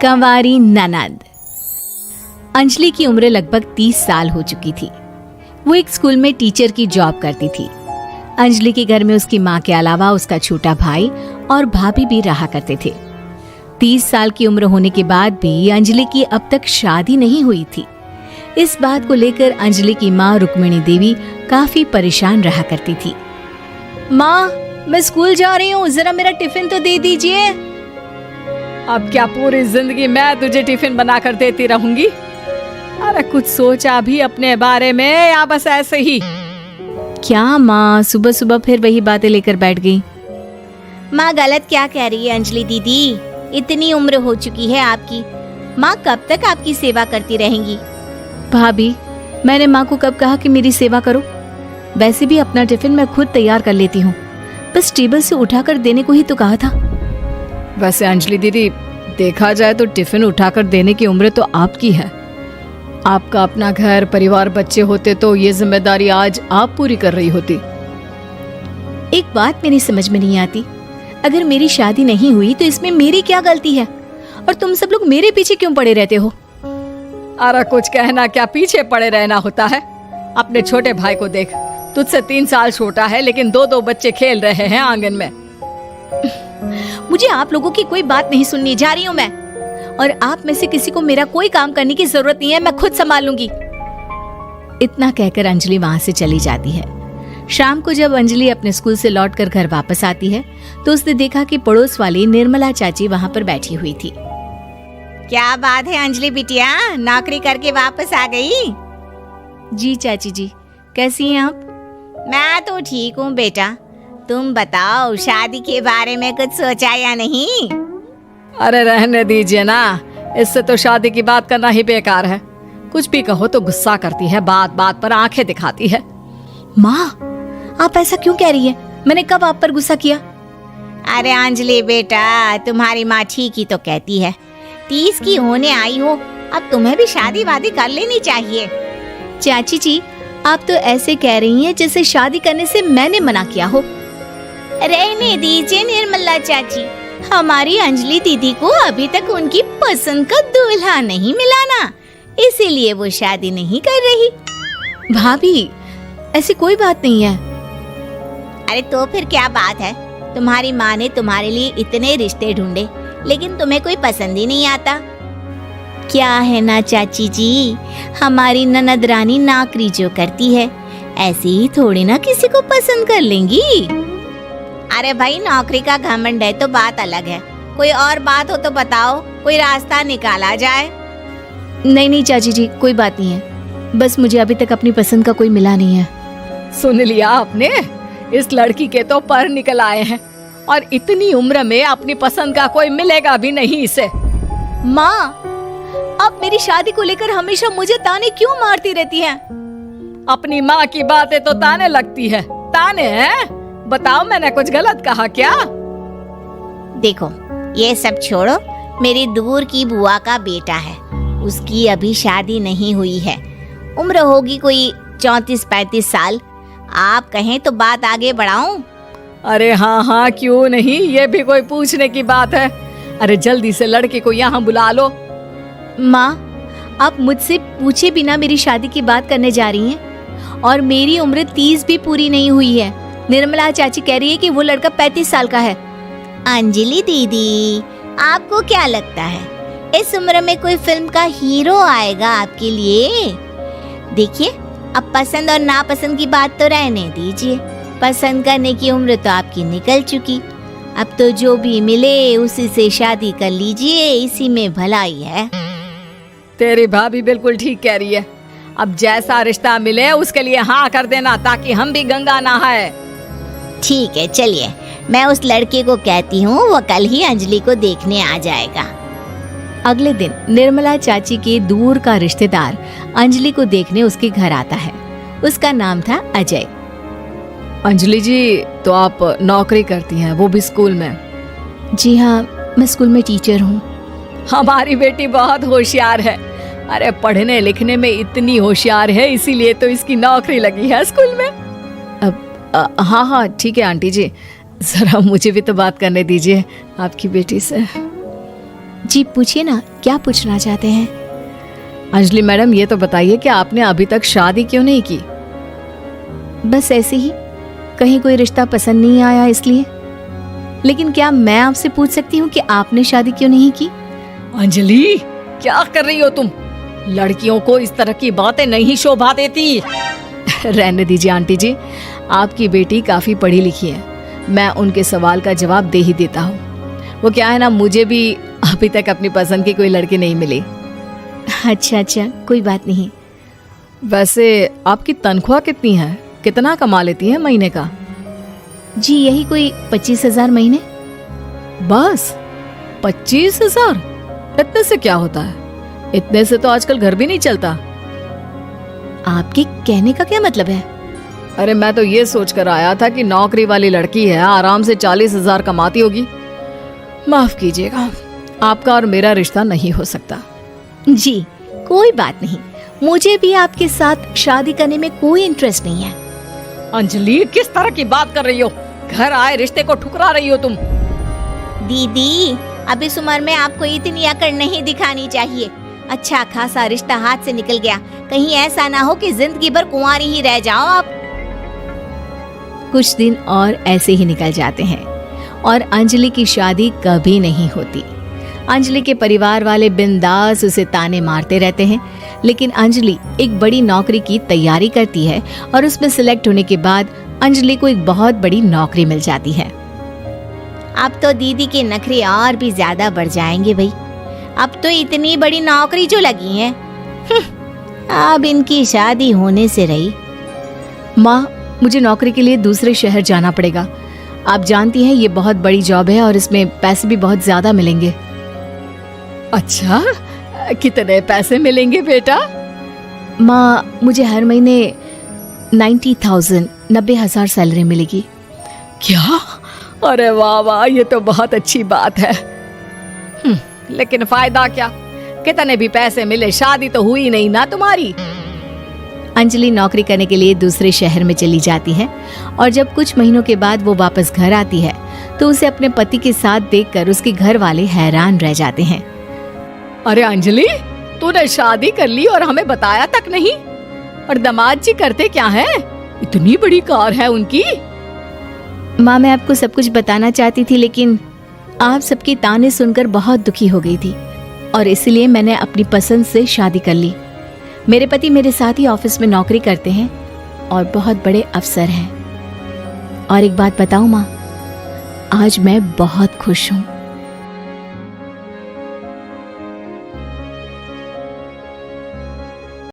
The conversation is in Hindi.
कंवारी ननद। अंजलि की उम्र लगभग 30 साल हो चुकी थी। वो एक स्कूल में टीचर की जॉब करती थी। अंजलि के घर में उसकी माँ के अलावा उसका छोटा भाई और भाभी भी रहा करते थे। 30 साल की उम्र होने के बाद भी अंजलि की अब तक शादी नहीं हुई थी। इस बात को लेकर अंजलि की माँ रुक्मिणी देवी काफी परेशान रहा करती थी। माँ, मैं स्कूल जा रही हूँ, जरा मेरा टिफिन तो दे दीजिए। अब क्या पूरी जिंदगी मैं तुझे टिफिन बनाकर देती रहूंगी? अरे कुछ सोचा भी अपने बारे में या बस ऐसे ही? क्या माँ, सुबह सुबह फिर वही बातें लेकर बैठ गई। माँ गलत क्या कह रही है अंजलि दीदी? इतनी उम्र हो चुकी है आपकी, माँ कब तक आपकी सेवा करती रहेंगी? भाभी, मैंने माँ को कब कहा कि मेरी सेवा करो? वैसे भी अपना टिफिन मैं खुद तैयार कर लेती हूँ, बस टेबल से उठाकर देने को ही तो कहा था। वैसे अंजलि दीदी, देखा जाए तो टिफिन उठाकर देने की उम्र तो आपकी है। आपका अपना घर परिवार बच्चे होते तो ये जिम्मेदारी आज आप पूरी कर रही होती। एक बात मेरी समझ में नहीं आती, अगर मेरी शादी नहीं हुई तो इसमें मेरी क्या गलती है और तुम सब लोग मेरे पीछे क्यों पड़े रहते हो? अरे कुछ कहना क्या पीछे पड़े रहना होता है? अपने छोटे भाई को देख, तुझसे 3 साल छोटा है लेकिन 2 बच्चे खेल रहे हैं आंगन में। मुझे आप लोगों की कोई बात नहीं सुननी, जा रही हूँ मैं। और आप में से किसी को मेरा कोई काम करने की जरूरत नहीं है, मैं खुद संभाल लूंगी। इतना कहकर अंजलि वहां से चली जाती है। शाम को जब अंजलि अपने स्कूल से लौटकर घर वापस आती है तो उसने देखा कि पड़ोस वाली निर्मला चाची वहां पर बैठी हुई थी। क्या बात है अंजलि बिटिया, नौकरी करके वापस आ गई? जी चाची जी, कैसी हैं आप? मैं तो ठीक हूँ बेटा, तुम बताओ शादी के बारे में कुछ सोचा या नहीं? अरे रहने दीजिए ना, इससे तो शादी की बात करना ही बेकार है। कुछ भी कहो तो गुस्सा करती है, बात बात पर आंखें दिखाती है। माँ, आप ऐसा क्यों कह रही है? मैंने कब आप पर गुस्सा किया? अरे अंजलि बेटा, तुम्हारी माँ ठीक ही तो कहती है। 30 की होने आई हो, अब तुम्हें भी शादी वादी कर लेनी चाहिए। चाची जी, आप तो ऐसे कह रही हैं जैसे शादी करने से मैंने मना किया हो। रहने दीजिए निर्मला चाची, हमारी अंजलि दीदी को अभी तक उनकी पसंद का दूल्हा नहीं मिला ना, इसीलिए वो शादी नहीं कर रही। भाभी, ऐसी कोई बात नहीं है। अरे तो फिर क्या बात है? तुम्हारी माँ ने तुम्हारे लिए इतने रिश्ते ढूंढे लेकिन तुम्हें कोई पसंद ही नहीं आता। क्या है ना चाची जी, हमारी ननद रानी नौकरी जो करती है, ऐसे ही थोड़ी ना किसी को पसंद कर लेंगी। अरे भाई, नौकरी का घमंड है तो बात अलग है, कोई और बात हो तो बताओ, कोई रास्ता निकाला जाए। नहीं नहीं चाची जी, कोई बात नहीं है, बस मुझे अभी तक अपनी पसंद का कोई मिला नहीं है। सुन लिया आपने, इस लड़की के तो पर निकल आए हैं और इतनी उम्र में अपनी पसंद का कोई मिलेगा भी नहीं इसे। माँ, आप मेरी शादी को लेकर हमेशा मुझे ताने क्यों मारती रहती हैं? अपनी माँ की बातें तो ताने लगती है। ताने हैं? बताओ, मैंने कुछ गलत कहा क्या? देखो, ये सब छोड़ो, मेरी दूर की बुआ का बेटा है, उसकी अभी शादी नहीं हुई है, उम्र होगी कोई 34-35 साल। आप कहें तो बात आगे बढ़ाऊं? अरे हाँ हाँ, क्यों नहीं, ये भी कोई पूछने की बात है। अरे जल्दी से लड़के को यहाँ बुला लो। माँ, आप मुझसे पूछे बिना मेरी शादी की बात करने जा रही हैं और मेरी उम्र 30 भी पूरी नहीं हुई है। निर्मला चाची कह रही है कि वो लड़का 35 साल का है। अंजलि दीदी, आपको क्या लगता है इस उम्र में कोई फिल्म का हीरो आएगा आपके लिए? देखिए, अब पसंद और नापसंद की बात तो रहने दीजिए, पसंद करने की उम्र तो आपकी निकल चुकी। अब तो जो भी मिले उसी से शादी कर लीजिए, इसी में भलाई है। तेरी भाभी बिल्कुल ठीक कह रही है। अब जैसा रिश्ता मिले उसके लिए हाँ कर देना, ताकि हम भी गंगा नहाए। ठीक है, चलिए मैं उस लड़के को कहती हूँ, वो कल ही अंजलि को देखने आ जाएगा। अगले दिन निर्मला चाची के दूर का रिश्तेदार अंजलि को देखने उसके घर आता है। उसका नाम था अजय। अंजलि जी, तो आप नौकरी करती हैं, वो भी स्कूल में? जी हाँ, मैं स्कूल में टीचर हूँ। हमारी बेटी बहुत होशियार है। अरे पढ़ने लिखने में इतनी होशियार है, इसीलिए तो इसकी नौकरी लगी है स्कूल में। हाँ हाँ ठीक है आंटी जी, जरा मुझे भी तो बात करने दीजिए आपकी बेटी से। जी पूछिए ना, क्या पूछना चाहते हैं? अंजलि मैडम, ये तो बताइए कि आपने अभी तक शादी क्यों नहीं की? बस ऐसे ही, कहीं कोई रिश्ता पसंद नहीं आया इसलिए। लेकिन क्या मैं आपसे पूछ सकती हूँ कि आपने शादी क्यों नहीं की? अंजलि, क्या कर रही हो तुम? लड़कियों को इस तरह की बातें नहीं शोभा देती। रहने दीजिए आंटी जी, आपकी बेटी काफी पढ़ी लिखी है, मैं उनके सवाल का जवाब दे ही देता हूँ। वो क्या है ना, मुझे भी अभी तक अपनी पसंद की कोई लड़की नहीं मिली। अच्छा, कोई बात नहीं। वैसे आपकी तनख्वाह कितनी है? कितना कमा लेती हैं महीने का? जी यही कोई 25,000 महीने। बस 25,000? इतने से क्या होता है? इतने से तो आजकल घर भी नहीं चलता। आपके कहने का क्या मतलब है? अरे मैं तो ये सोच कर आया था कि नौकरी वाली लड़की है, आराम से 40,000 कमाती होगी। माफ कीजिएगा, आपका और मेरा रिश्ता नहीं हो सकता। जी कोई बात नहीं, मुझे भी आपके साथ शादी करने में कोई इंटरेस्ट नहीं है। अंजलि, किस तरह की बात कर रही हो? घर आए रिश्ते को ठुकरा रही हो तुम। दीदी, अब इस उम्र में आपको इतनी अकड़ नहीं दिखानी चाहिए। अच्छा खासा रिश्ता हाथ से निकल गया, कहीं ऐसा ना हो कि जिंदगी भर कुंवारी ही रह जाओ आप। कुछ दिन और ऐसे ही निकल जाते हैं और अंजलि की शादी कभी नहीं होती। अंजलि के परिवार वाले बिंदास उसे ताने मारते रहते हैं, लेकिन अंजलि एक बड़ी नौकरी की तैयारी करती है और उसमें सिलेक्ट होने के बाद अंजलि को एक बहुत बड़ी नौकरी मिल जाती है। अब तो दीदी के नखरे और भी ज्यादा बढ़ जाएंगे भाई। अब तो इतनी बड़ी नौकरी जो लगी है, अब इनकी शादी होने से रही। माँ, मुझे नौकरी के लिए दूसरे शहर जाना पड़ेगा। आप जानती हैं ये बहुत बड़ी जॉब है और इसमें पैसे भी बहुत ज्यादा मिलेंगे। अच्छा, कितने पैसे मिलेंगे बेटा? माँ, मुझे हर महीने 90,000 सैलरी मिलेगी। क्या? अरे वाह वाह, ये तो बहुत अच्छी बात है। लेकिन फायदा क्या? कितने भी पैसे मिले, शादी तो हुई नहीं ना तुम्हारी। अंजलि नौकरी करने के लिए दूसरे शहर में चली जाती है और जब कुछ महीनों के बाद वो वापस घर आती है तो उसे अपने पति के साथ देखकर उसके घर वाले हैरान रह जाते हैं। अरे अंजलि, तूने शादी कर ली और हमें बताया तक नहीं। और दामाद जी करते क्या है? इतनी बड़ी कार है उनकी। माँ, मैं आपको सब कुछ बताना चाहती थी, लेकिन आप सबके ताने सुनकर बहुत दुखी हो गई थी और इसलिए मैंने अपनी पसंद से शादी कर ली। मेरे पति मेरे साथ ही ऑफिस में नौकरी करते हैं और बहुत बड़े अफसर हैं। और एक बात बताऊं माँ, आज मैं बहुत खुश हूँ।